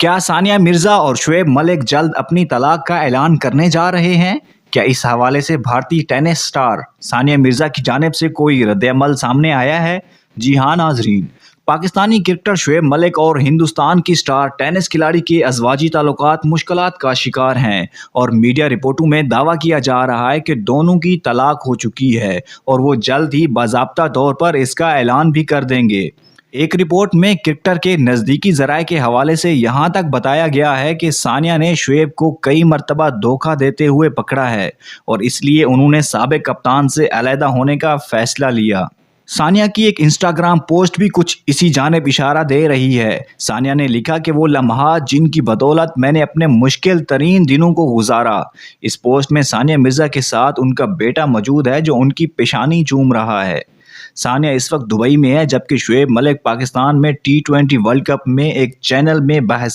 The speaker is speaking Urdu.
کیا ثانیہ مرزا اور شعیب ملک جلد اپنی طلاق کا اعلان کرنے جا رہے ہیں؟ کیا اس حوالے سے بھارتی ٹینس سٹار ثانیہ مرزا کی جانب سے کوئی رد عمل سامنے آیا ہے؟ جی ہاں ناظرین، پاکستانی کرکٹر شعیب ملک اور ہندوستان کی سٹار ٹینس کھلاڑی کے ازواجی تعلقات مشکلات کا شکار ہیں، اور میڈیا رپورٹوں میں دعویٰ کیا جا رہا ہے کہ دونوں کی طلاق ہو چکی ہے اور وہ جلد ہی باضابطہ طور پر اس کا اعلان بھی کر دیں گے۔ ایک رپورٹ میں کرکٹر کے نزدیکی ذرائع کے حوالے سے یہاں تک بتایا گیا ہے کہ ثانیہ نے شعیب کو کئی مرتبہ دھوکہ دیتے ہوئے پکڑا ہے اور اس لیے انہوں نے سابق کپتان سے علیحدہ ہونے کا فیصلہ لیا۔ ثانیہ کی ایک انسٹاگرام پوسٹ بھی کچھ اسی جانب اشارہ دے رہی ہے۔ ثانیہ نے لکھا کہ وہ لمحات جن کی بدولت میں نے اپنے مشکل ترین دنوں کو گزارا۔ اس پوسٹ میں ثانیہ مرزا کے ساتھ ان کا بیٹا موجود ہے جو ان کی پیشانی چوم رہا ہے۔ ثانیہ اس وقت دبئی میں ہے، جبکہ شعیب ملک پاکستان میں T20 ورلڈ کپ میں ایک چینل میں بحث